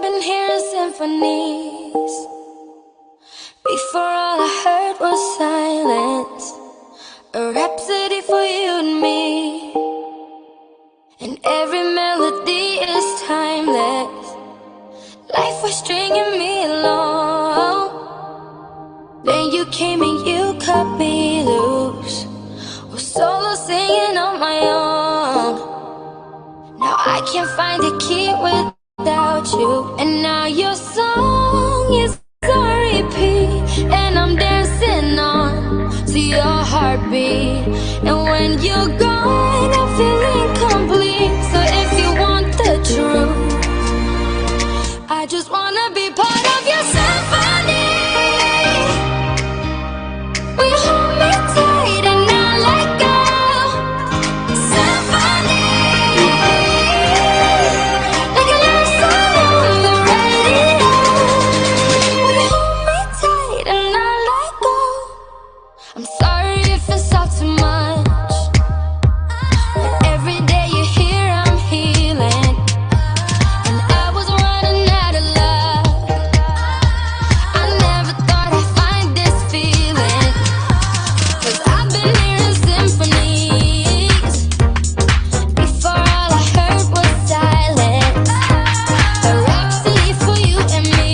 been hearing symphonies. Before all I heard was silence, a rhapsody for you and me. And every melody is timeless. Life was stringing me along. Then you came and you cut me loose. Was solo singing on my own. Now I can't find a key without you. And now your song is on repeat, and I'm dancing on to your heartbeat. And when you're gone, I feel incomplete. So if you want the truth, I just wanna be part of your symphony. Will you hold me tight and not let go? Symphony, like a love song on the radio. Will you hold me tight and not let go? I'm sorry if it's all too much, but every day you're here I'm healing. And I was running out of love. I never thought I'd find this feeling, 'cause I've been hearing symphonies. Before all I heard was silence, a rhapsody for you and me.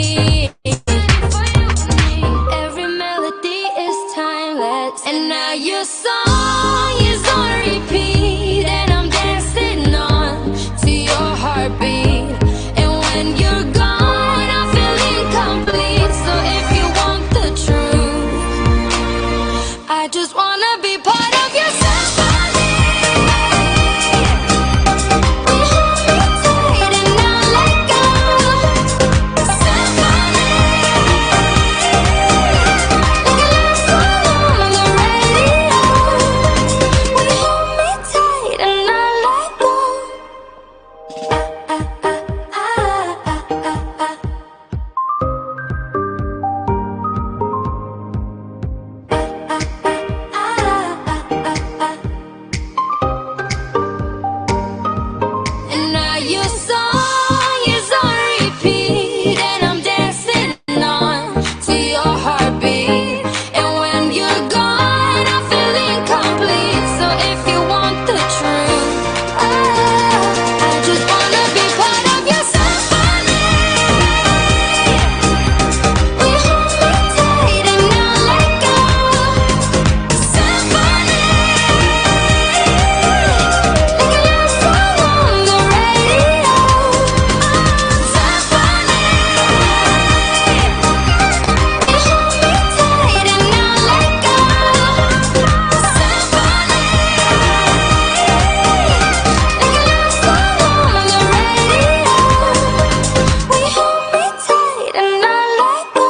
Every melody is timeless, and now your song is on repeat, and I'm dancing on to your heartbeat. And when you're gone, I feel incomplete. So if you want the truth, I just wanna be part of your symphony. Will you hold me tight and not let go? Symphony, like a love song on the radio. Will you hold me tight and not let go? And now your song is on repeat, and I'm dancing on to your heartbeat. And when you're gone, I feel incomplete. So if you want the truth, I just wanna be part of your symphony. Will you hold me tight and not let go? Symphony, like a love song on the radio. Symphony, will you hold me tight and not let go? Symphony, like a love song on the radio. Will you hold me tight and not let go?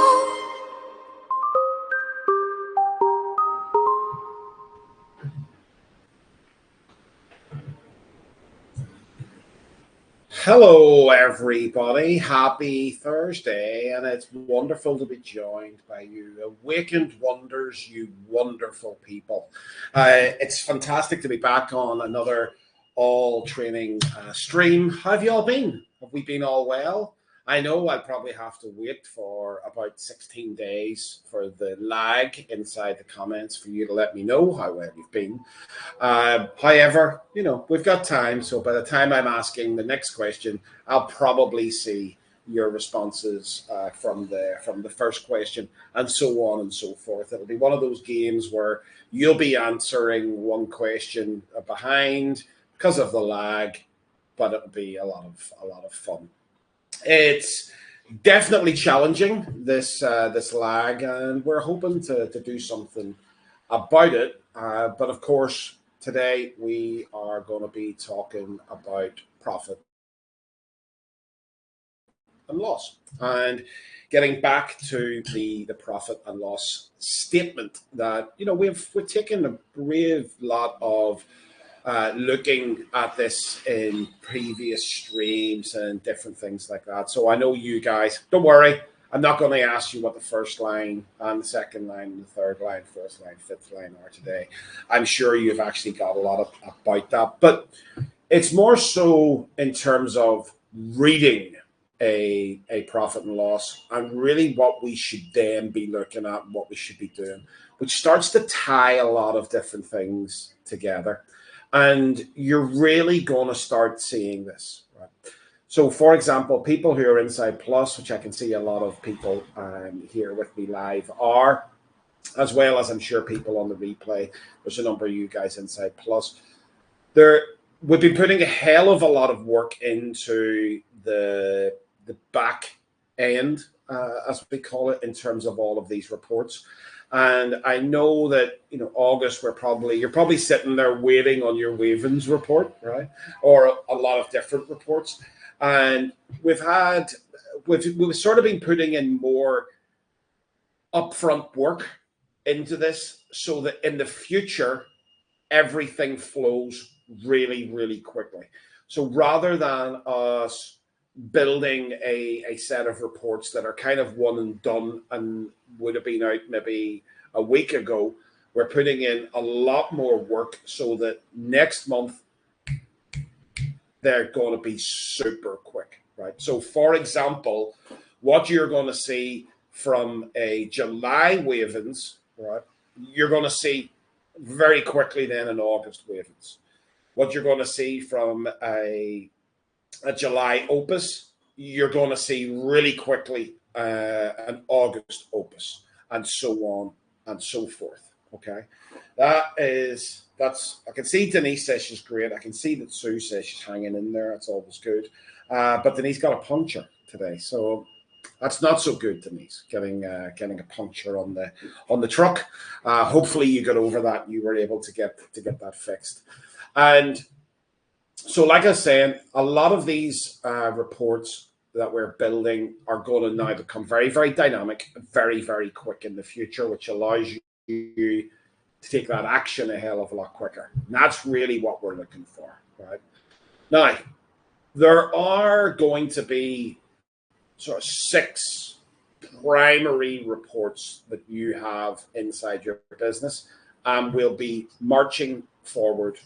Hello, everybody. Happy Thursday, and it's wonderful to be joined by you, awakened wonders, you wonderful people. It's fantastic to be back on another all training stream. How have you all been? Have we been all well? I know I'll probably have to wait for about 16 days for the lag inside the comments for you to let me know how well you've been. However, we've got time. So by the time I'm asking the next question, I'll probably see your responses from the first question, and so on and so forth. It'll be one of those games where you'll be answering one question behind because of the lag, but it'll be a lot of fun. It's definitely challenging, this lag, and we're hoping to do something about it. But of course, today we are going to be talking about profit and loss, and getting back to the profit and loss statement that we've taken a brave lot of looking at this in previous streams and different things like that. So I know you guys, don't worry, I'm not going to ask you what the first line and the second line and the third line, fourth line, fifth line are today. I'm sure you've actually got a lot about that, but it's more so in terms of reading a profit and loss, and really what we should then be looking at and what we should be doing, which starts to tie a lot of different things together. And you're really going to start seeing this, right? So, for example, people who are inside Plus, which I can see a lot of people here with me live are, as well as I'm sure people on the replay, there's a number of you guys inside Plus. We've been putting a hell of a lot of work into the back end, as we call it, in terms of all of these reports. And I know that, August, you're probably sitting there waiting on your Wavens report, right? Or a lot of different reports. And we've sort of been putting in more upfront work into this so that in the future, everything flows really, really quickly. So rather than us building a set of reports that are kind of one and done and would have been out maybe a week ago, we're putting in a lot more work so that next month they're going to be super quick, right? So for example, what you're going to see from a July Wavens, right, you're going to see very quickly then in August Wavens. What you're going to see from a July Opus, you're going to see really quickly an August Opus, and so on and so forth. Okay, I can see Denise says she's great. I can see that Sue says she's hanging in there. That's always good. But Denise got a puncture today, so that's not so good, Denise. Getting a puncture on the truck. Hopefully you got over that. You were able to get that fixed. And so, like I was saying, a lot of these reports that we're building are going to now become very, very dynamic, very, very quick in the future, which allows you to take that action a hell of a lot quicker. And that's really what we're looking for, right? Now, there are going to be sort of 6 primary reports that you have inside your business, and we'll be marching forward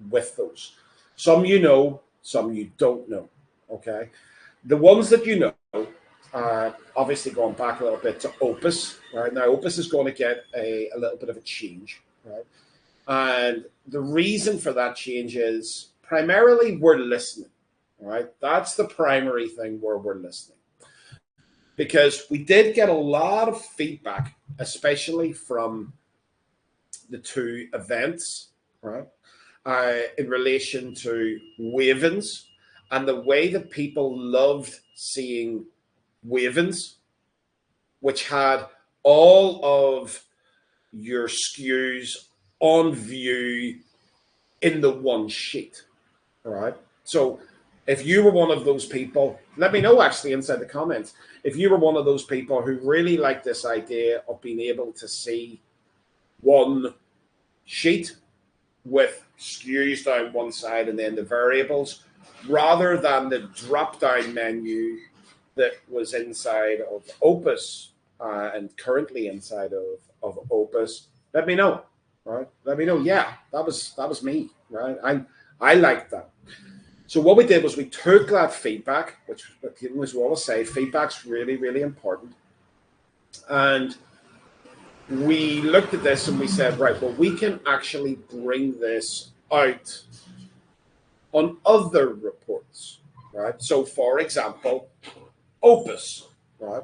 with those. Some some you don't know, okay? The ones that you know, obviously going back a little bit to Opus, right? Now, Opus is going to get a little bit of a change, right? And the reason for that change is primarily we're listening, right? That's the primary thing where we're listening. Because we did get a lot of feedback, especially from the 2 events, right? In relation to Wavens and the way that people loved seeing Wavens, which had all of your SKUs on view in the one sheet, all right? So if you were one of those people, let me know actually inside the comments, if you were one of those people who really liked this idea of being able to see one sheet with SKUs down one side and then the variables, rather than the drop-down menu that was inside of Opus and currently inside of Opus, let me know, right? Let me know. Yeah, that was me, right? I liked that. So what we did was we took that feedback, which as we always say, feedback's really, really important. And we looked at this and we said, right, well, we can actually bring this out on other reports, right? So, for example, Opus, right?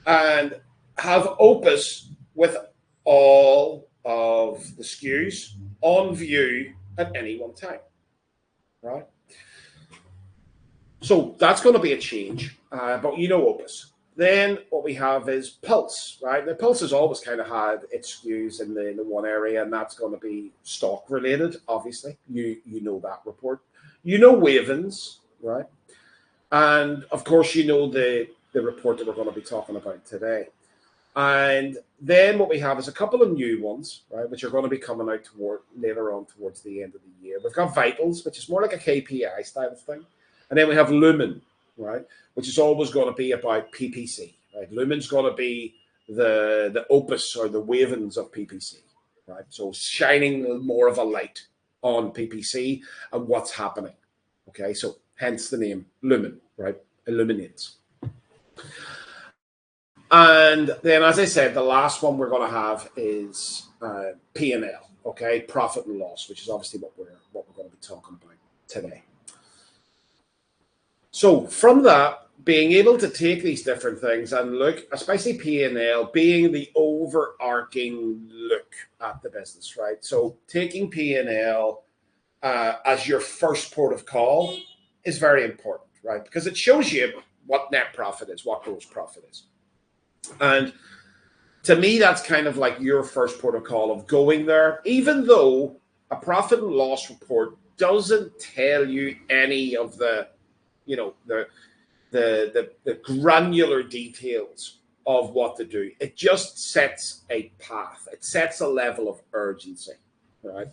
And have Opus with all of the SKUs on view at any one time, right? So that's going to be a change, but Opus. Then what we have is Pulse, right? The Pulse has always kind of had its SKUs in the one area, and that's going to be stock related, obviously. You know that report. Wavens, right? And of course, the report that we're going to be talking about today. And then what we have is a couple of new ones, right, which are going to be coming out later on towards the end of the year. We've got Vitals, which is more like a KPI style of thing. And then we have Lumen, right, which is always going to be about PPC, right? Lumen's going to be the Opus or the Wavens of PPC, right? So shining more of a light on PPC and what's happening, okay? So hence the name Lumen, right? Illuminates, And then, as I said, the last one we're going to have is P&L, okay, profit and loss, which is obviously what we're going to be talking about today. So from that, being able to take these different things and look, especially P&L being the overarching look at the business, right? So taking P&L as your first port of call is very important, right? Because it shows you what net profit is, what gross profit is. And to me, that's kind of like your first port of call of going there, even though a profit and loss report doesn't tell you any of the, you know, the granular details of what to do. It just sets a path. It sets a level of urgency, right?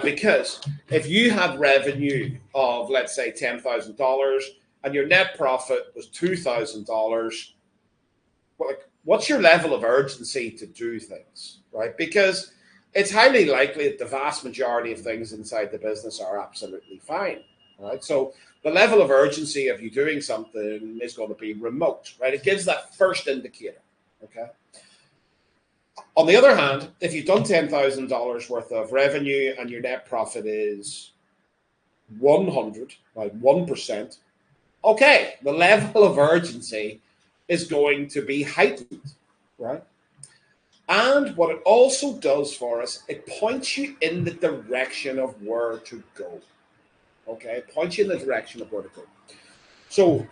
Because if you had revenue of, let's say, $10,000 and your net profit was $2,000, what's your level of urgency to do things, right? Because it's highly likely that the vast majority of things inside the business are absolutely fine, right? So the level of urgency of you doing something is going to be remote, right? It gives that first indicator, okay? On the other hand, if you've done $10,000 worth of revenue and your net profit is 100, like 1%, okay, the level of urgency is going to be heightened, right? And what it also does for us, it points you in the direction of where to go. Okay, it points you in the direction of where to go. So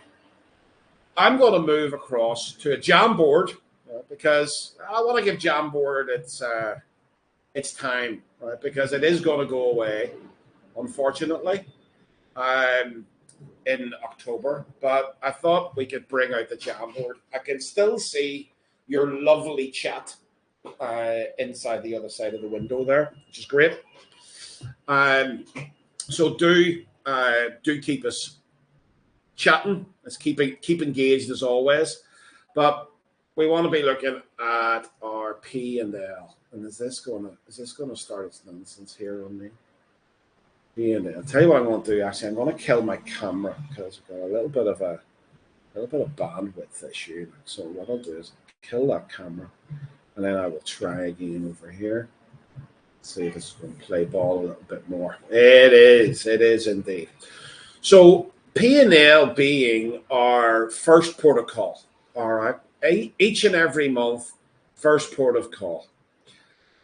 I'm going to move across to a Jamboard because I want to give Jamboard its time, right? Because it is going to go away, unfortunately, in October. But I thought we could bring out the Jamboard. I can still see your lovely chat inside the other side of the window there, which is great. So do keep us chatting. Let's keep engaged as always. But we want to be looking at our P&L. And is this gonna start its nonsense here on me? P&L. I'll tell you what I'm going to do. Actually, I'm going to kill my camera because we've got a little bit of bandwidth issue. So what I'll do is kill that camera, and then I will try again over here. See if it's going to play ball a little bit more. It is indeed. So P&L being our first port of call, all right? Each and every month, first port of call.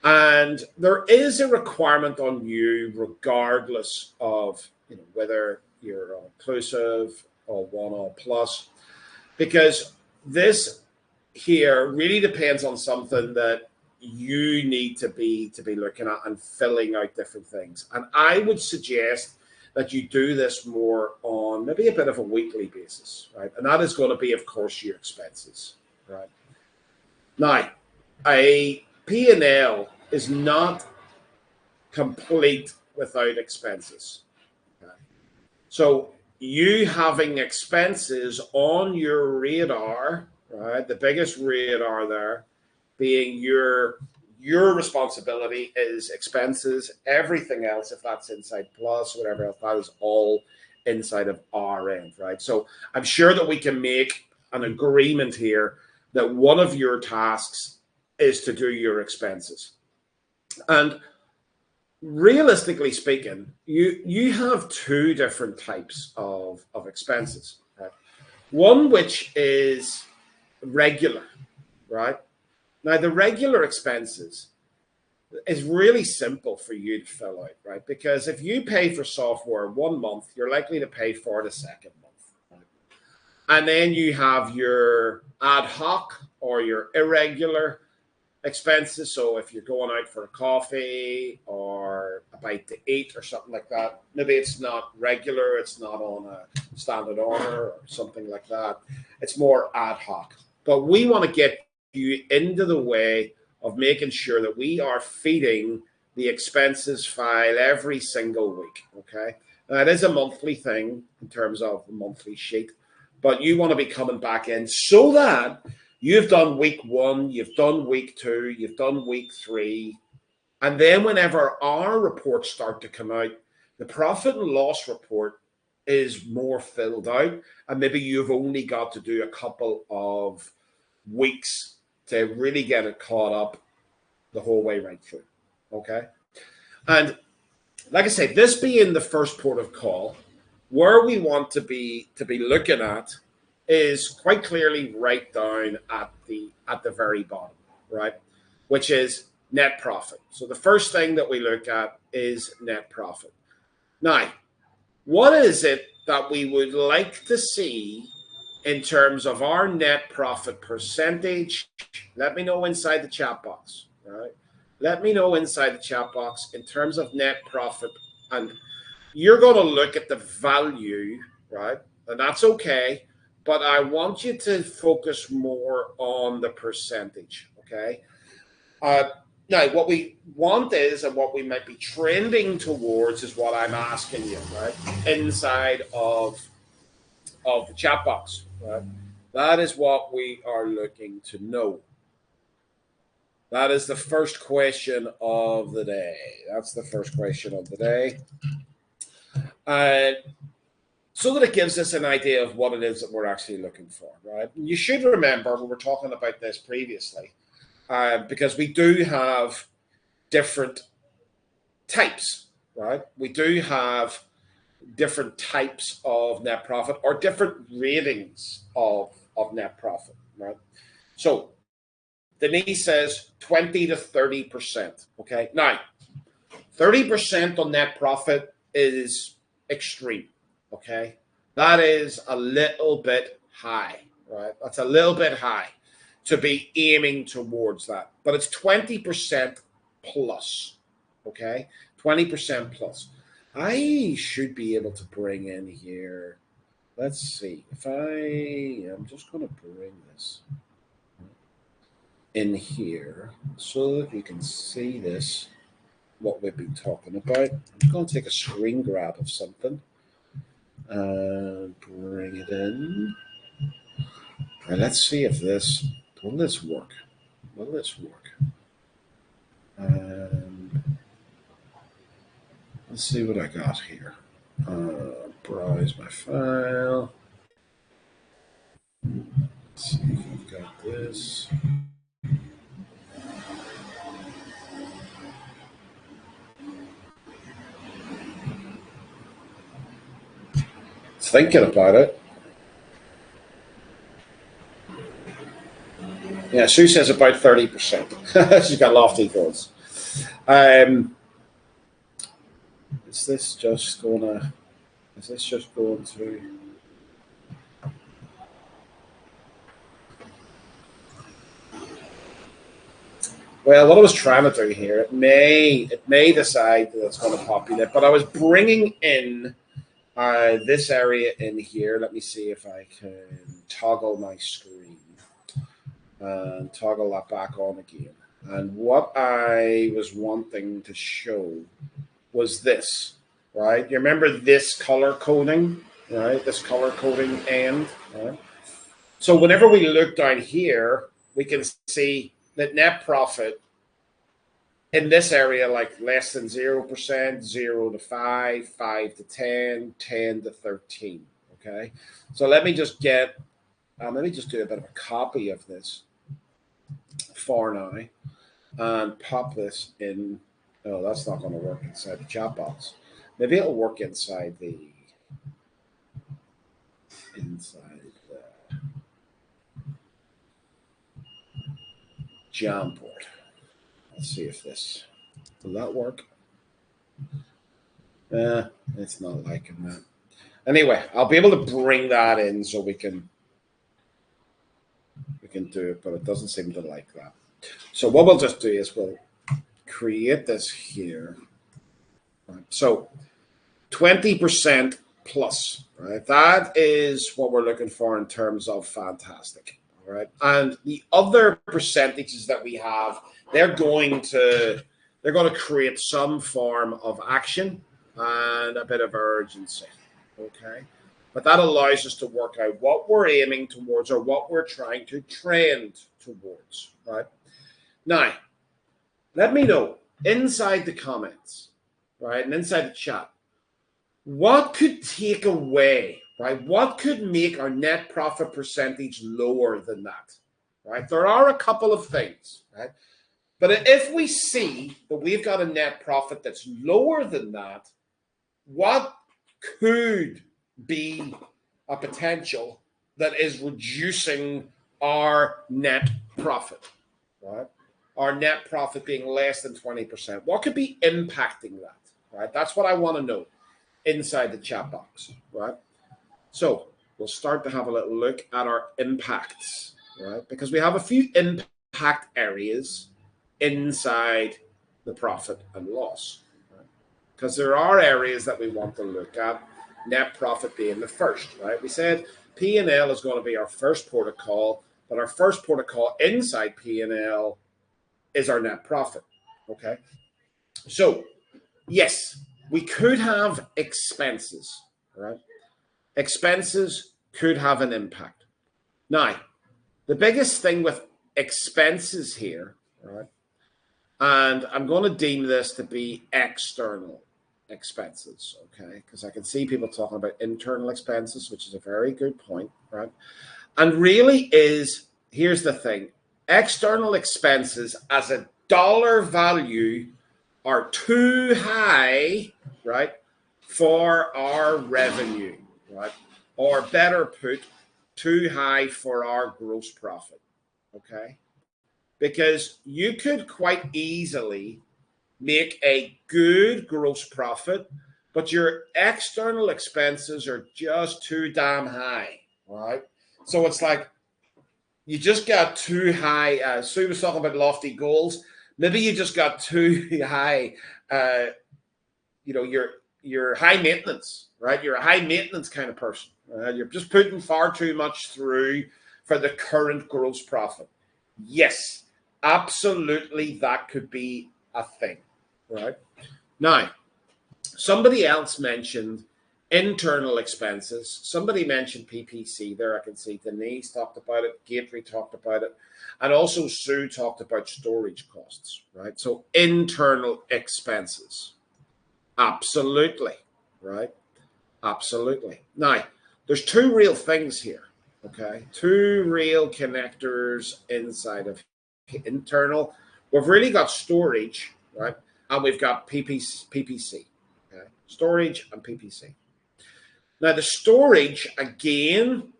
And there is a requirement on you, regardless of whether you're all inclusive or one all plus, because this here really depends on something that you need to be looking at and filling out different things. And I would suggest that you do this more on maybe a bit of a weekly basis, right? And that is going to be, of course, your expenses, right? Now, a P&L is not complete without expenses. Okay? So you having expenses on your radar, right? The biggest radar there being your responsibility is expenses. Everything else, if that's inside plus, whatever else, that is all inside of our end, right? So I'm sure that we can make an agreement here that one of your tasks is to do your expenses. And realistically speaking, you have two different types of expenses. Right? One which is regular, right? Now, the regular expenses is really simple for you to fill out, right? Because if you pay for software 1 month, you're likely to pay for the second month. Right? And then you have your ad hoc or your irregular expenses. So if you're going out for a coffee or a bite to eat or something like that, maybe it's not regular, it's not on a standard order or something like that. It's more ad hoc. But we want to get you into the way of making sure that we are feeding the expenses file every single week. Okay. Now, it is a monthly thing in terms of a monthly sheet, but you want to be coming back in so that you've done week 1, you've done week 2, you've done week 3. And then whenever our reports start to come out, the profit and loss report is more filled out, and maybe you've only got to do a couple of weeks to really get it caught up the whole way right through. Okay. And like I say, this being the first port of call, where we want to be looking at is quite clearly right down at the very bottom, right? Which is net profit. So the first thing that we look at is net profit. Now, what is it that we would like to see in terms of our net profit percentage? Let me know inside the chat box, right? Let me know inside the chat box in terms of net profit. And you're going to look at the value, right? And that's okay. But I want you to focus more on the percentage, okay? Now, what we want is, and what we might be trending towards is what I'm asking you, right? Inside of the chat box, right? That is what we are looking to know. That is the first question of the day. That's the first question of the day. So that it gives us an idea of what it is that we're actually looking for, right? You should remember, we were talking about this previously, because we do have different types, right? We do have different types of net profit or different ratings of net profit, right? So Denise says 20 to 30%, okay? Now, 30% on net profit is extreme, okay? That is a little bit high, right? That's a little bit high to be aiming towards that. But it's 20% plus, okay? 20% plus. I should be able to bring in here. Let's see. I'm just going to bring this in here so that you can see this, what we've been talking about. I'm going to take a screen grab of something and bring it in. And let's see if will this work? Will this work? Let's see what I got here. Browse my file. Let's see if I've got this. Thinking about it. Yeah, Sue says about 30%. She's got lofty goals. Is this just going to? Well, what I was trying to do here, it may decide that it's going to populate, but I was bringing in this area in here. Let me see if I can toggle my screen and toggle that back on again. And what I was wanting to show was this, right? You remember this color coding, right? This color coding end, right? So whenever we look down here, we can see that net profit in this area, like less than 0%, 0 to 5, 5 to 10, 10 to 13. Okay. So let me just do a bit of a copy of this for now and pop this in. Oh, that's not going to work inside the chat box. Maybe it'll work inside the Jamboard. Let's see if will that work? It's not liking that. Anyway, I'll be able to bring that in so we can do it, but it doesn't seem to like that. So what we'll just do is we'll create this here. Right. So 20% plus, right? That is what we're looking for in terms of fantastic. All right. And the other percentages that we have, they're going to create some form of action and a bit of urgency. Okay. But that allows us to work out what we're aiming towards or what we're trying to trend towards, right? Now, let me know inside the comments, right, and inside the chat, what could take away, right? What could make our net profit percentage lower than that, right? There are a couple of things, right? But if we see that we've got a net profit that's lower than that, what could be a potential that is reducing our net profit, right? Our net profit being less than 20%. What could be impacting that, right? That's what I want to know inside the chat box, right? So we'll start to have a little look at our impacts, right? Because we have a few impact areas inside the profit and loss, right? Because there are areas that we want to look at, net profit being the first, right? We said P&L is going to be our first port of call, but our first port of call inside P&L is our net profit, okay? So, yes, we could have expenses, right? Expenses could have an impact. Now, the biggest thing with expenses here, right? And I'm going to deem this to be external expenses, okay? Because I can see people talking about internal expenses, which is a very good point, right? And really here's the thing, external expenses as a dollar value are too high, right, for our revenue, right? Or better put, too high for our gross profit, okay? Because you could quite easily make a good gross profit, but your external expenses are just too damn high, right? So it's like you just got too high. Sue was talking about lofty goals. Maybe you just got too high. You're high maintenance, right? You're a high maintenance kind of person. You're just putting far too much through for the current gross profit. Yes, absolutely, that could be a thing, right? Now, somebody else mentioned internal expenses. Somebody mentioned PPC there. I can see Denise talked about it. Gateway talked about it. And also Sue talked about storage costs, right? So internal expenses. Absolutely, right? Absolutely. Now, there's two real things here, okay? Two real connectors inside of internal. We've really got storage, right? And we've got PPC, okay? Storage and PPC. Now, the storage, again,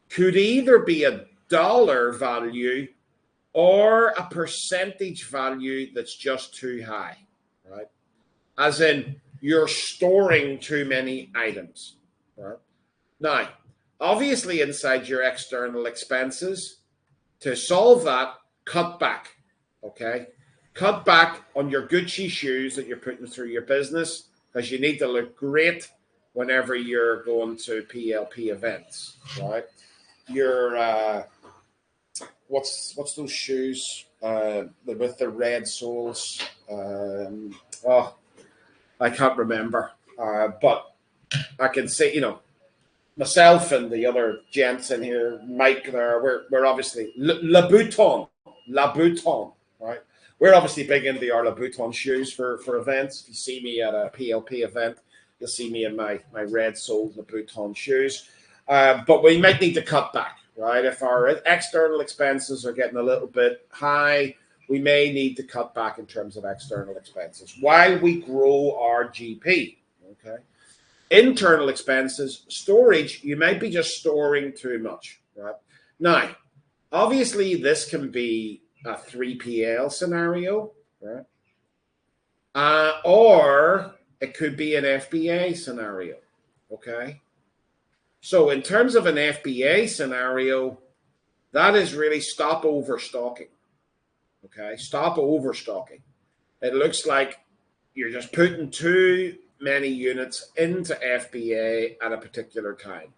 could either be a dollar value or a percentage value that's just too high, right? As in, you're storing too many items, right? Now, obviously, inside your external expenses, to solve that, cut back, okay? Cut back on your Gucci shoes that you're putting through your business because you need to look great whenever you're going to PLP events, right? Your what's those shoes with the red soles? Oh, I can't remember, but I can say, myself and the other gents in here, Mike, there, we're obviously La Bouton, right? We're obviously big into the La Bouton shoes for events. If you see me at a PLP event, you'll see me in my red soled La Bouton shoes. But we might need to cut back, right? If our external expenses are getting a little bit high, we may need to cut back in terms of external expenses while we grow our GP, okay? Internal expenses, storage, you might be just storing too much, right? Now, obviously, this can be a 3PL scenario, right? Or it could be an FBA scenario, okay? So in terms of an FBA scenario, that is really stop overstocking, okay? Stop overstocking. It looks like you're just putting too many units into FBA at a particular time.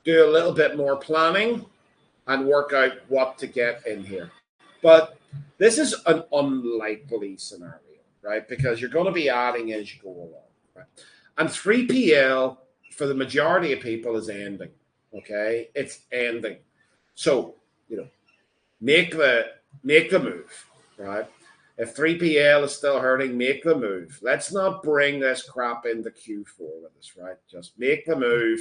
Do a little bit more planning and work out what to get in here. But this is an unlikely scenario, right? Because you're going to be adding as you go along, right? And 3PL for the majority of people is ending, okay? It's ending. So, make the move, right? If 3PL is still hurting, make the move. Let's not bring this crap into Q4 with us, right? Just make the move,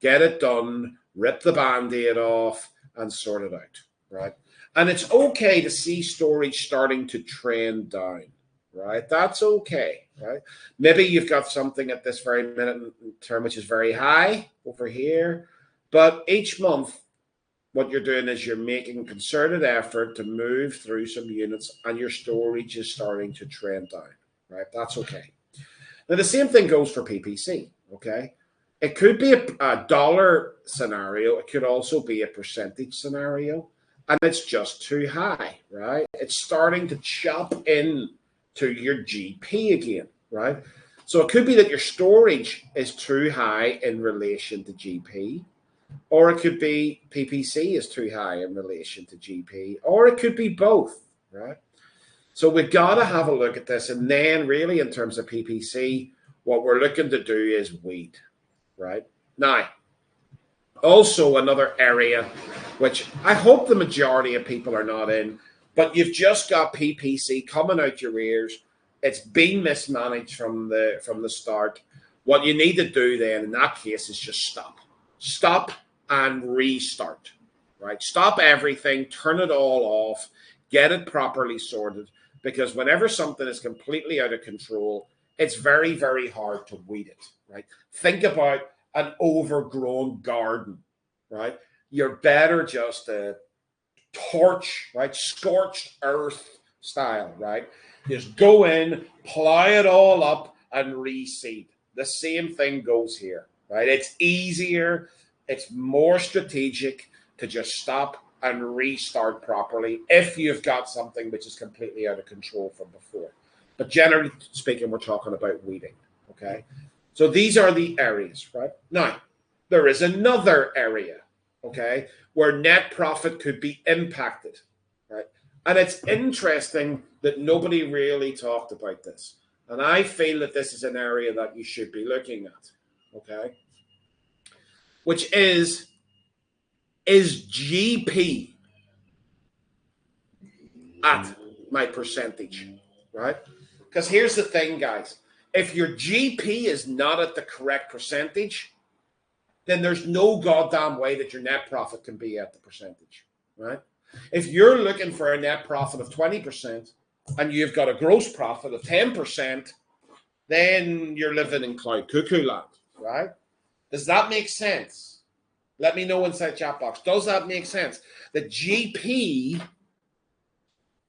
get it done, rip the Band-Aid off, and sort it out, right? And it's okay to see storage starting to trend down, right? That's okay, right? Maybe you've got something at this very minute in term which is very high over here, but each month, what you're doing is you're making a concerted effort to move through some units and your storage is starting to trend down, right? That's okay. Now, the same thing goes for PPC, okay? It could be a dollar scenario. It could also be a percentage scenario, and it's just too high, right? It's starting to chop in to your GP again, right? So it could be that your storage is too high in relation to GP, or it could be PPC is too high in relation to GP, or it could be both, right? So we've got to have a look at this. And then really in terms of PPC, what we're looking to do is weed, right? Now, also another area, which I hope the majority of people are not in, but you've just got PPC coming out your ears. It's been mismanaged from the start. What you need to do then in that case is just stop and restart, right? Stop everything, turn it all off, get it properly sorted, because whenever something is completely out of control, it's very, very hard to weed it, right? Think about an overgrown garden, right? You're better just a torch, right? Scorched earth style, right? Just go in, plow it all up, and reseed. The same thing goes here, right? It's easier, it's more strategic to just stop and restart properly if you've got something which is completely out of control from before. But generally speaking, we're talking about weeding, okay? So these are the areas, right? Now, there is another area, okay, where net profit could be impacted, right? And it's interesting that nobody really talked about this. And I feel that this is an area that you should be looking at, okay? Which is GP at my percentage, right? Because here's the thing, guys. If your GP is not at the correct percentage, then there's no goddamn way that your net profit can be at the percentage, right? If you're looking for a net profit of 20% and you've got a gross profit of 10%, then you're living in cloud cuckoo land, right? Does that make sense? Let me know inside chat box. Does that make sense? The GP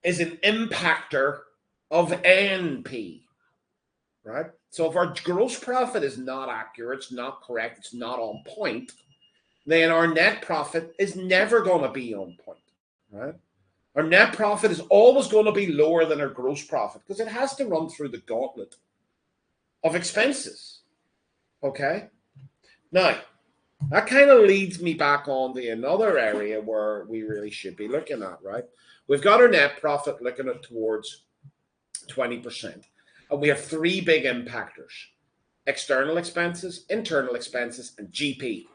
is an impactor of NP, right? So if our gross profit is not accurate, it's not correct, it's not on point, then our net profit is never going to be on point, right? Our net profit is always going to be lower than our gross profit because it has to run through the gauntlet of expenses, okay? Now, that kind of leads me back on to another area where we really should be looking at, right? We've got our net profit looking at towards 20%. And we have three big impactors: external expenses, internal expenses, and GP.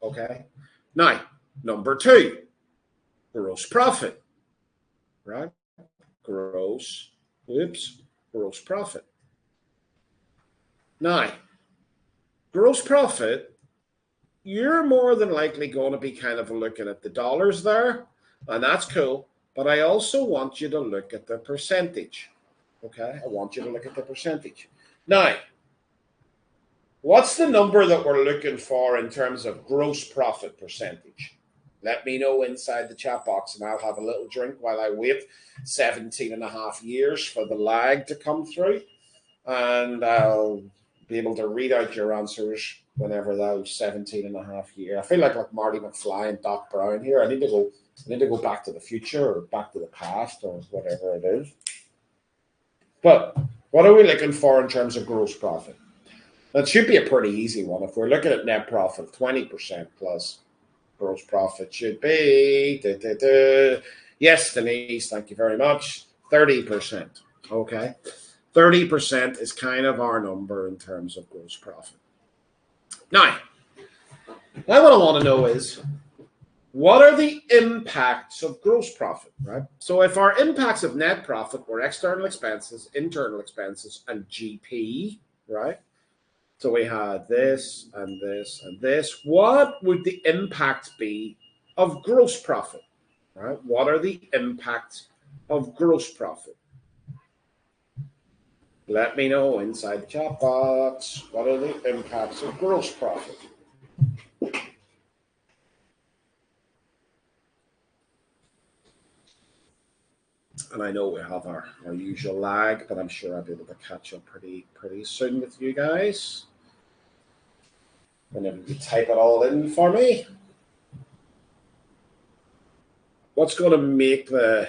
Okay. Now, number two, gross profit, right? Gross profit. Now, gross profit, you're more than likely going to be kind of looking at the dollars there, and that's cool. But I also want you to look at the percentage. Okay, I want you to look at the percentage. Now, what's the number that we're looking for in terms of gross profit percentage? Let me know inside the chat box and I'll have a little drink while I wait 17 and a half years for the lag to come through. And I'll be able to read out your answers whenever those 17 and a half years. I feel like Marty McFly and Doc Brown here. I need to go back to the future or back to the past or whatever it is. But what are we looking for in terms of gross profit? That should be a pretty easy one. If we're looking at net profit of 20% plus, gross profit should be, yes, Denise, thank you very much, 30%. Okay, 30% is kind of our number in terms of gross profit. Now what I want to know is, what are the impacts of gross profit, right? So if our impacts of net profit were external expenses, internal expenses, and GP, right? So we had this and this and this. What would the impact be of gross profit, right? What are the impacts of gross profit? Let me know inside the chat box. What are the impacts of gross profit? And I know we have our usual lag, but I'm sure I'll be able to catch up pretty soon with you guys. Whenever you type it all in for me. What's going to make the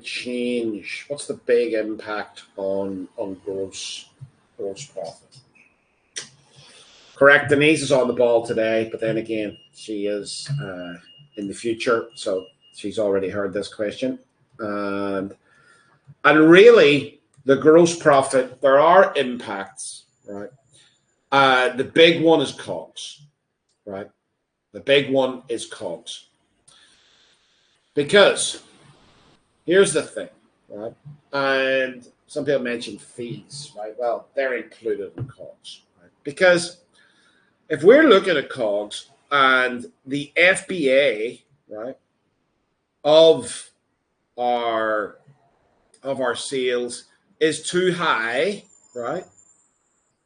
change? What's the big impact on gross profit? Correct. Denise is on the ball today, but then again, she is in the future, so she's already heard this question. And really, the gross profit, there are impacts, right? The big one is COGS, right? The big one is COGS. Because here's the thing, right? And some people mention fees, right? Well, they're included in COGS, right? Because if we're looking at COGS and the FBA, right, of our sales is too high, right,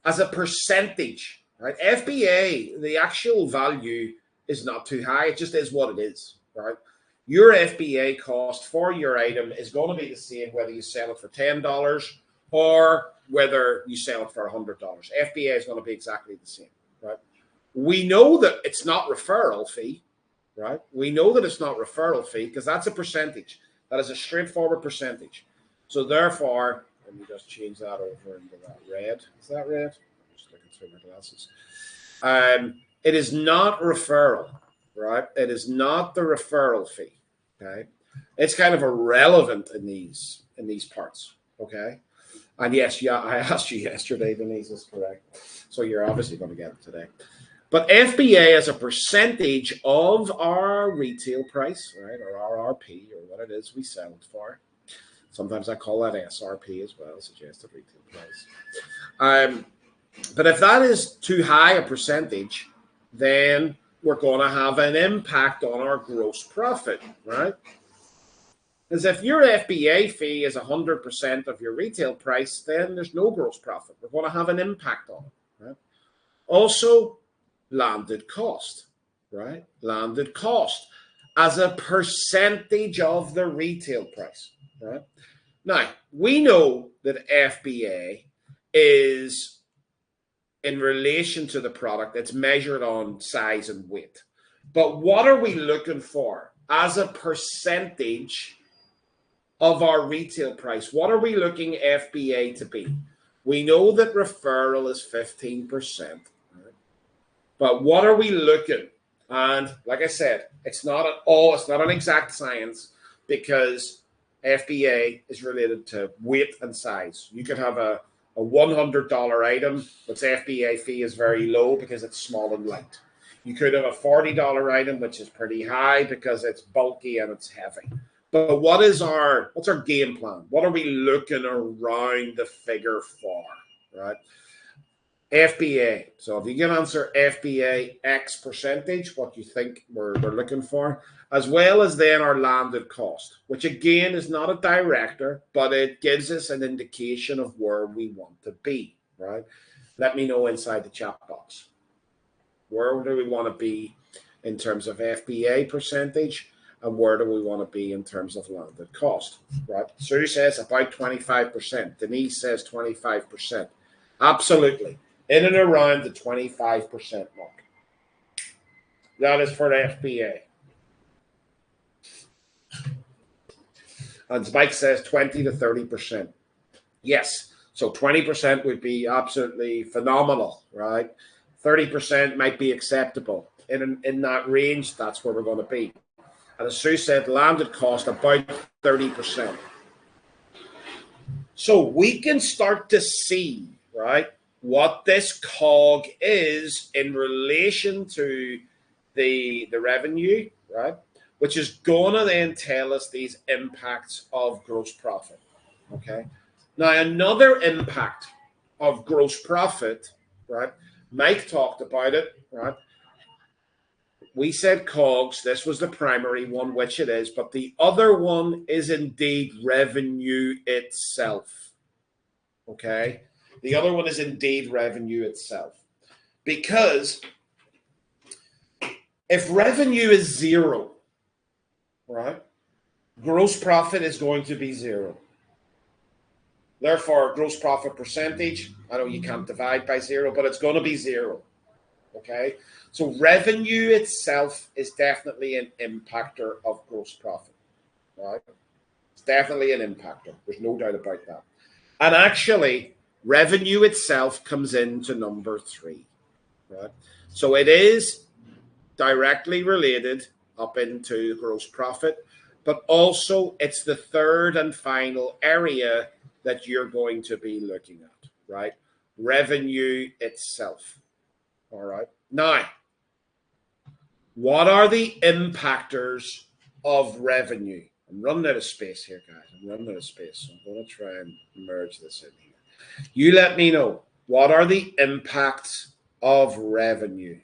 as a percentage, right? FBA, the actual value is not too high. It just is what it is, right? Your FBA cost for your item is going to be the same whether you sell it for $10 or whether you sell it for $100. FBA is going to be exactly the same, right? We know that it's not referral fee, right? We know that it's not referral fee because that's a percentage. That is a straightforward percentage. So therefore, let me just change that over into that red. Is that red? I'm just looking through my glasses. It is not referral, right? It is not the referral fee. Okay, it's kind of irrelevant in these parts. Okay, and yes, yeah, I asked you yesterday, Denise is correct. So you're obviously going to get it today. But FBA as a percentage of our retail price, right, or our RP, or what it is we sell it for. Sometimes I call that SRP as well, suggested retail price. But if that is too high a percentage, then we're going to have an impact on our gross profit, right? Because if your FBA fee is 100% of your retail price, then there's no gross profit. We're going to have an impact on it, right? Also, landed cost, right? Landed cost as a percentage of the retail price, right? Now, we know that FBA is in relation to the product, it's measured on size and weight. But what are we looking for as a percentage of our retail price? What are we looking FBA to be? We know that referral is 15%. Right? But what are we looking? And like I said, it's not an exact science because FBA is related to weight and size. You could have a $100 item, its FBA fee is very low because it's small and light. You could have a $40 item, which is pretty high because it's bulky and it's heavy. But what's our game plan? What are we looking around the figure for, right? FBA. So if you can answer FBA X percentage, what you think we're looking for, as well as then our landed cost, which again is not a director, but it gives us an indication of where we want to be, right? Let me know inside the chat box. Where do we want to be in terms of FBA percentage, and where do we want to be in terms of landed cost, right? Sue says about 25%. Denise says 25%. Absolutely. In and around the 25% mark. That is for the FBA. And Spike says 20 to 30%. Yes. So 20% would be absolutely phenomenal, right? 30% might be acceptable. In that range, that's where we're going to be. And as Sue said, landed cost about 30%. So we can start to see, right, what this COG is in relation to the revenue, right? Which is gonna then tell us these impacts of gross profit. Okay. Now another impact of gross profit, right? Mike talked about it, right? We said COGS, this was the primary one, which it is, but the other one is indeed revenue itself. Okay. The other one is indeed revenue itself. Because if revenue is zero, right, gross profit is going to be zero. Therefore, gross profit percentage, I know you can't divide by zero, but it's going to be zero. Okay. So revenue itself is definitely an impactor of gross profit. Right. It's definitely an impactor. There's no doubt about that. And actually, revenue itself comes into number 3. Right. So it is directly related up into gross profit, but also it's the third and final area that you're going to be looking at, right? Revenue itself. All right. Now, what are the impactors of revenue? I'm running out of space here, guys. I'm running out of space. So I'm going to try and merge this in here. You let me know. What are the impacts of revenue?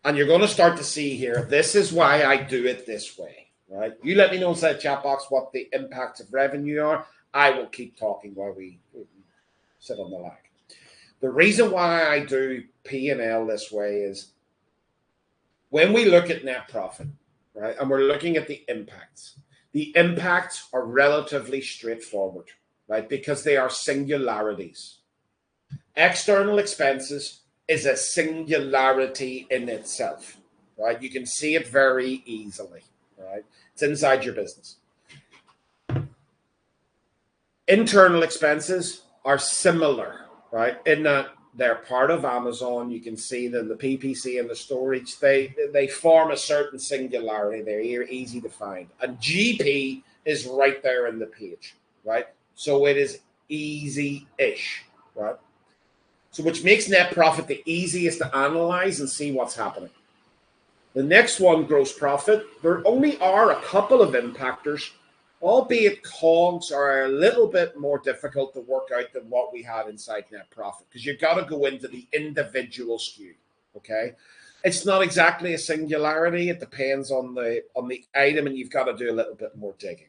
And you're going to start to see here, this is why I do it this way, right? You let me know inside the chat box what the impacts of revenue are. I will keep talking while we sit on the lag. The reason why I do P&L this way is when we look at net profit, right, and we're looking at the impacts are relatively straightforward, right, because they are singularities. External expenses is a singularity in itself, right? You can see it very easily, right? It's inside your business. Internal expenses are similar, right? In that they're part of Amazon. You can see that the PPC and the storage, they form a certain singularity. They're easy to find. And GP is right there in the page, right? So it is easy-ish, right? So which makes net profit the easiest to analyze and see what's happening. The next one, gross profit, there only are a couple of impactors, albeit COGS are a little bit more difficult to work out than what we had inside net profit, because you've got to go into the individual SKU, okay? It's not exactly a singularity. It depends on the item, and you've got to do a little bit more digging.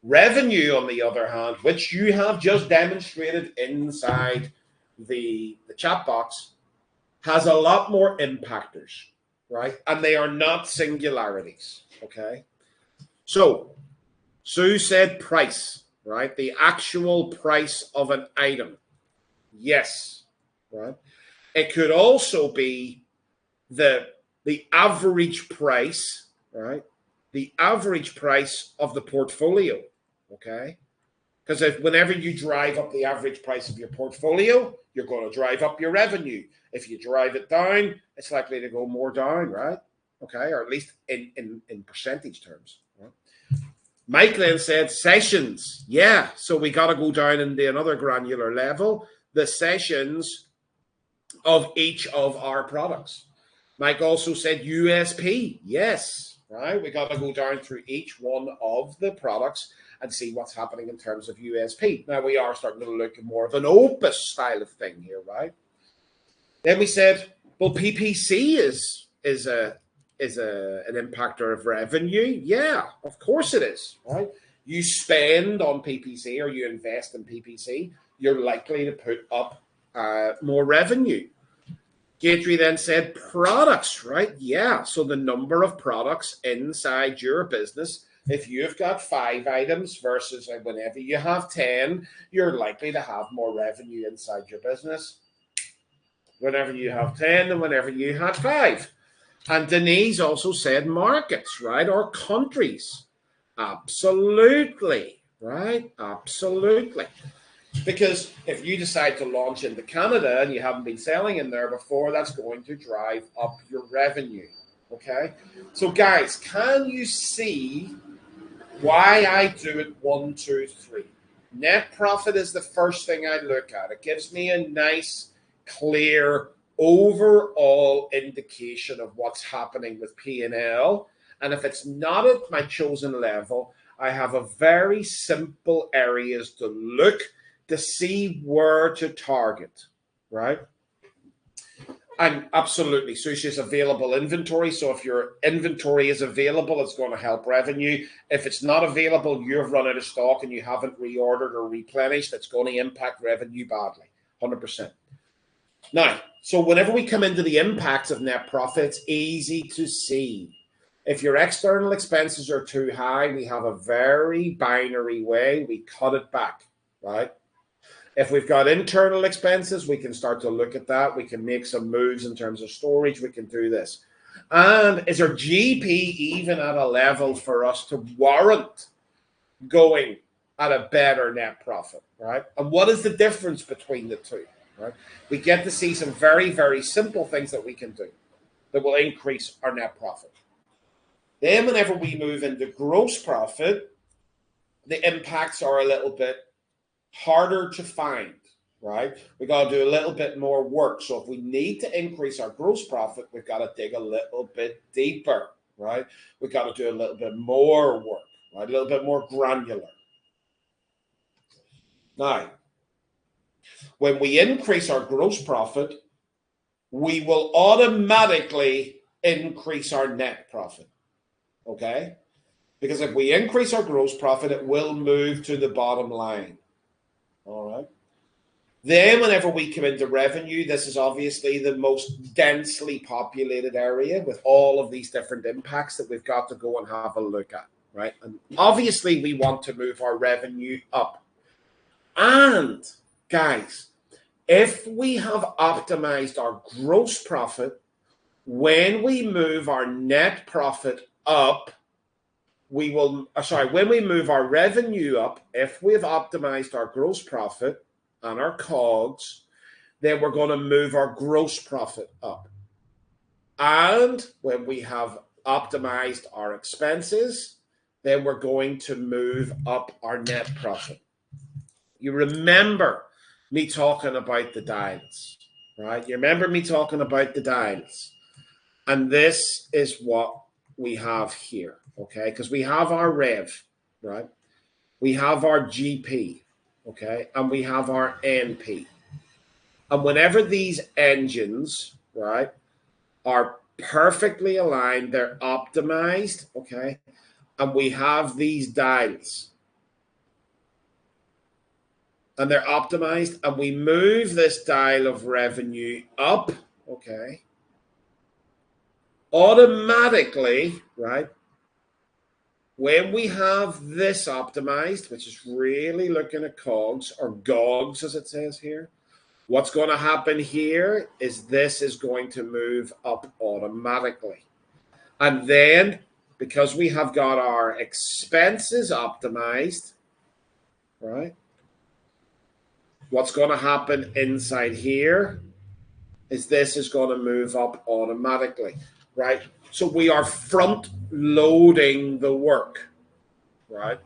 Revenue, on the other hand, which you have just demonstrated inside the chat box, has a lot more impactors, right? And they are not singularities, okay? So Sue said price, right? The actual price of an item. Yes, right? It could also be the average price, right? The average price of the portfolio, okay? Because whenever you drive up the average price of your portfolio, you're going to drive up your revenue. If you drive it down, it's likely to go more down, right? Okay, or at least in percentage terms. Right? Mike then said sessions. Yeah, so we got to go down into another granular level, the sessions of each of our products. Mike also said USP. Yes, right? We got to go down through each one of the products and see what's happening in terms of USP. Now we are starting to look at more of an opus style of thing here, right? Then we said, well, PPC is an impactor of revenue. Yeah, of course it is, right? You spend on PPC or you invest in PPC, you're likely to put up more revenue. Gatry then said products, right? Yeah, so the number of products inside your business, if you've got 5 items versus whenever you have 10, you're likely to have more revenue inside your business whenever you have 10 than whenever you had 5. And Denise also said markets, right? Or countries. Absolutely, right? Absolutely. Because if you decide to launch into Canada and you haven't been selling in there before, that's going to drive up your revenue. Okay? So, guys, can you see why I do it 1, 2, 3? Net profit is the first thing I look at. It gives me a nice, clear overall indication of what's happening with P&L. And if it's not at my chosen level, I have a very simple areas to look to see where to target, right? And absolutely, Sushi is available inventory. So if your inventory is available, it's going to help revenue. If it's not available, you've run out of stock and you haven't reordered or replenished, it's going to impact revenue badly, 100%. Now, so whenever we come into the impacts of net profit, it's easy to see. If your external expenses are too high, we have a very binary way. We cut it back, right? If we've got internal expenses, we can start to look at that. We can make some moves in terms of storage. We can do this. And is our GP even at a level for us to warrant going at a better net profit, right? And what is the difference between the two, right? We get to see some very, very simple things that we can do that will increase our net profit. Then whenever we move into gross profit, the impacts are a little bit harder to find, right? We got to do a little bit more work. So if we need to increase our gross profit, we've got to dig a little bit deeper, right? We've got to do a little bit more work, right? A little bit more granular. Now, when we increase our gross profit, we will automatically increase our net profit, okay? Because if we increase our gross profit, it will move to the bottom line. All right. Then whenever we come into revenue, this is obviously the most densely populated area with all of these different impacts that we've got to go and have a look at, right? And obviously we want to move our revenue up. And guys, if we have optimized our gross profit, when we move our net profit up, when we move our revenue up, if we've optimized our gross profit and our COGS, then we're going to move our gross profit up. And when we have optimized our expenses, then we're going to move up our net profit. You remember me talking about the dials, right? You remember me talking about the dials. And this is what we have here. Okay, because we have our rev, right? We have our GP, okay, and we have our NP. And whenever these engines, right, are perfectly aligned, they're optimized, okay, and we have these dials, and they're optimized, and we move this dial of revenue up, okay, automatically, right? When we have this optimized, which is really looking at COGS or GOGS as it says here, what's going to happen here is this is going to move up automatically. And then because we have got our expenses optimized, right? What's going to happen inside here is this is going to move up automatically, right? So we are front loading the work, right?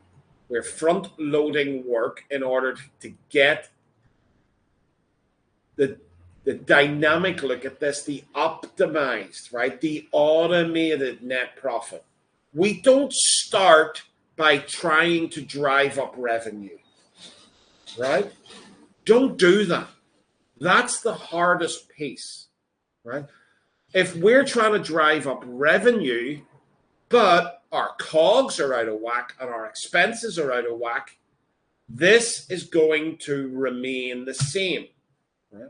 We're front loading work in order to get the dynamic look at this, the optimized, right? The automated net profit. We don't start by trying to drive up revenue, right? Don't do that. That's the hardest piece, right? If we're trying to drive up revenue, but our COGS are out of whack and our expenses are out of whack, this is going to remain the same, right?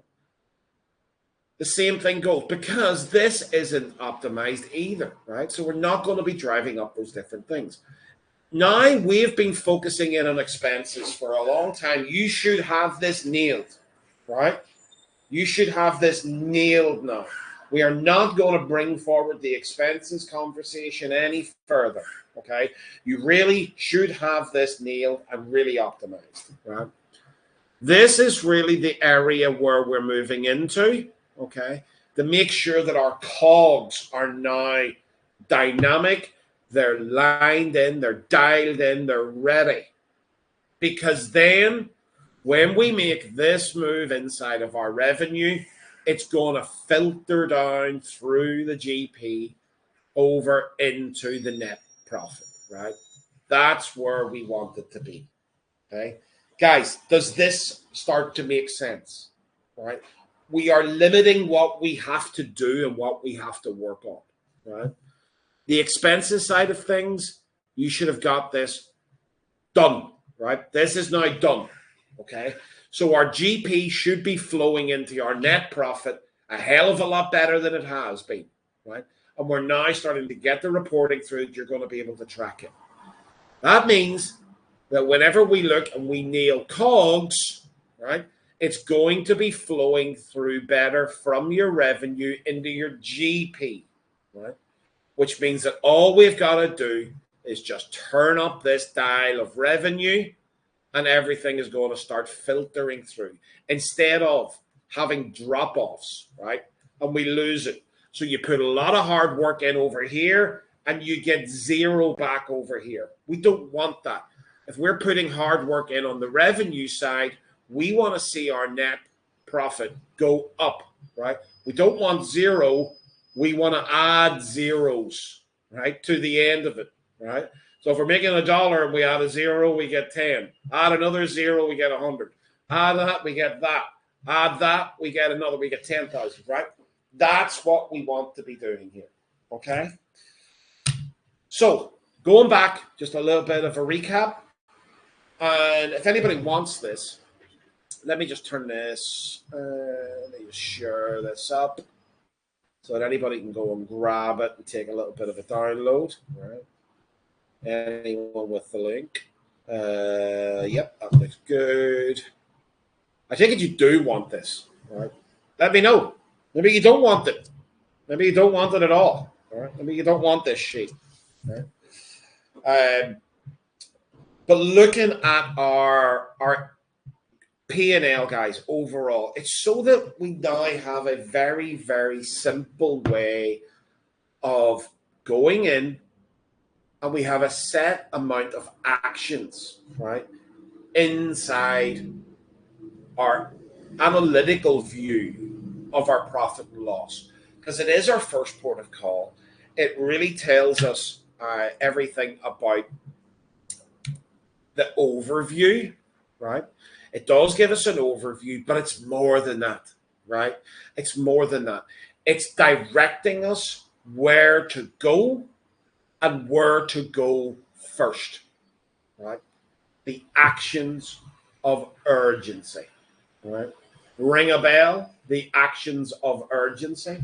The same thing goes because this isn't optimized either, right? So we're not going to be driving up those different things. Now we've been focusing in on expenses for a long time. You should have this nailed, right? You should have this nailed now. We are not going to bring forward the expenses conversation any further, okay? You really should have this nailed and really optimized, right? This is really the area where we're moving into, okay, to make sure that our COGS are now dynamic, they're lined in, they're dialed in, they're ready. Because then when we make this move inside of our revenue, it's going to filter down through the GP over into the net profit, right? That's where we want it to be, okay? Guys, does this start to make sense, right? We are limiting what we have to do and what we have to work on, right? The expenses side of things, you should have got this done, right? This is now done, okay? So our GP should be flowing into our net profit a hell of a lot better than it has been, right? And we're now starting to get the reporting through that you're going to be able to track it. That means that whenever we look and we nail COGS, right, it's going to be flowing through better from your revenue into your GP, right? Which means that all we've got to do is just turn up this dial of revenue and everything is going to start filtering through instead of having drop-offs, right? And we lose it. So you put a lot of hard work in over here and you get zero back over here. We don't want that. If we're putting hard work in on the revenue side, we want to see our net profit go up, right? We don't want zero. We want to add zeros, right, to the end of it, right? So if we're making $1 and we add a zero, we get 10. Add another zero, we get 100. Add that, we get that. Add that, we get another, we get 10,000, right? That's what we want to be doing here, okay? So going back, just a little bit of a recap. And if anybody wants this, let me just turn this, let me just share this up so that anybody can go and grab it and take a little bit of a download, right? Anyone with the link? Yep, that looks good. I take it you do want this, right? Let me know. Maybe you don't want it. Maybe you don't want it at all. Right? Maybe you don't want this sheet. Right? But looking at our P&L, guys, overall, it's so that we now have a very, very simple way of going in, and we have a set amount of actions, right, inside our analytical view of our profit and loss. Because it is our first port of call. It really tells us everything about the overview, right? It does give us an overview, but it's more than that, right? It's more than that. It's directing us where to go and where to go first, right? The actions of urgency, right? Ring a bell, the actions of urgency.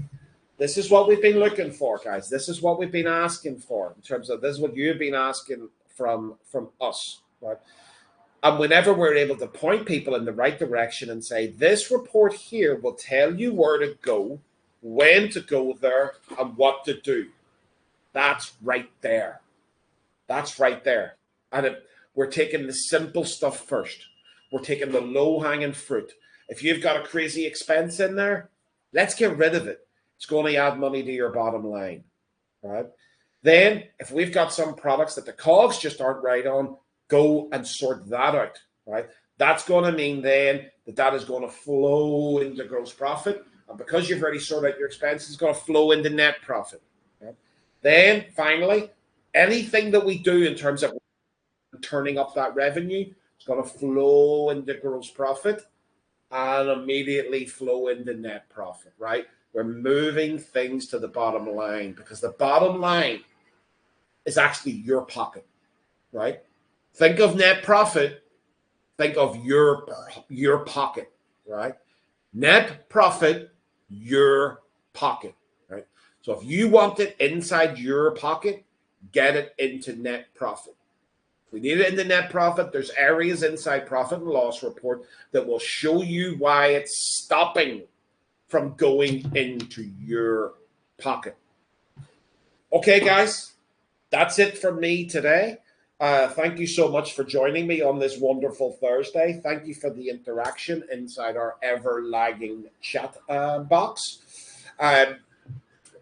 This is what we've been looking for, guys. This is what we've been asking for in terms of this is what you've been asking from us, right? And whenever we're able to point people in the right direction and say, this report here will tell you where to go, when to go there, and what to do. That's right there. That's right there. And we're taking the simple stuff first. We're taking the low-hanging fruit. If you've got a crazy expense in there, let's get rid of it. It's going to add money to your bottom line, right? Then, if we've got some products that the COGS just aren't right on, go and sort that out, right? That's going to mean then that is going to flow into gross profit. And because you've already sorted out your expenses, it's going to flow into net profit. Right? Then, finally, anything that we do in terms of turning up that revenue, it's going to flow into gross profit and immediately flow into net profit, right? We're moving things to the bottom line because the bottom line is actually your pocket, right? Think of net profit, think of your pocket, right? Net profit, your pocket, right? So if you want it inside your pocket, get it into net profit. If we need it in the net profit, there's areas inside profit and loss report that will show you why it's stopping from going into your pocket. Okay, guys, that's it from me today. Thank you so much for joining me on this wonderful Thursday. Thank you for the interaction inside our ever-lagging chat box.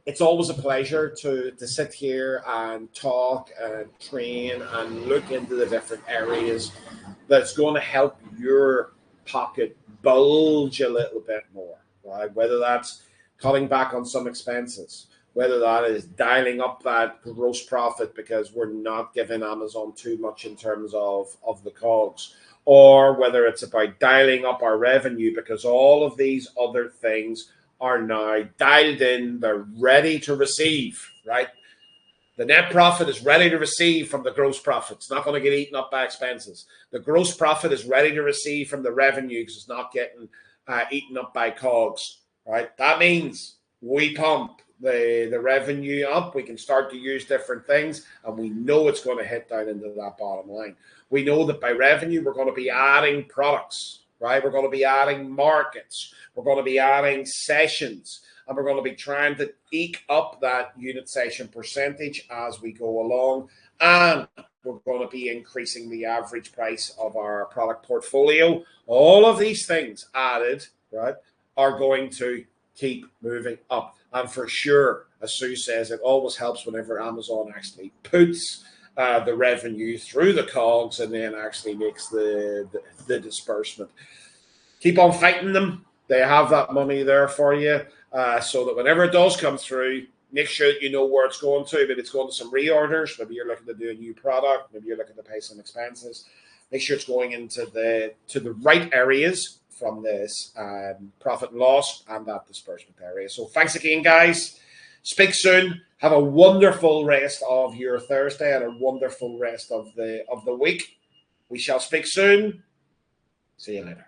It's always a pleasure to sit here and talk and train and look into the different areas that's going to help your pocket bulge a little bit more, right? Whether that's cutting back on some expenses, whether that is dialing up that gross profit because we're not giving Amazon too much in terms of the COGS, or whether it's about dialing up our revenue because all of these other things are now dialed in, they're ready to receive, right? The net profit is ready to receive from the gross profit. It's not going to get eaten up by expenses. The gross profit is ready to receive from the revenue because it's not getting eaten up by COGS, right? That means we pump the revenue up. We can start to use different things, and we know it's going to hit down into that bottom line. We know that by revenue, we're going to be adding products, right? We're going to be adding markets. We're going to be adding sessions. And we're going to be trying to eke up that unit session percentage as we go along. And we're going to be increasing the average price of our product portfolio. All of these things added, right, are going to keep moving up. And for sure, as Sue says, it always helps whenever Amazon actually puts the revenue through the COGS and then actually makes the disbursement. Keep on fighting them. They have that money there for you. So that whenever it does come through, make sure that you know where it's going to. Maybe it's going to some reorders. Maybe you're looking to do a new product. Maybe you're looking to pay some expenses. Make sure it's going into the right areas from this profit and loss and that disbursement area. So thanks again, guys. Speak soon. Have a wonderful rest of your Thursday and a wonderful rest of the week. We shall speak soon. See you later.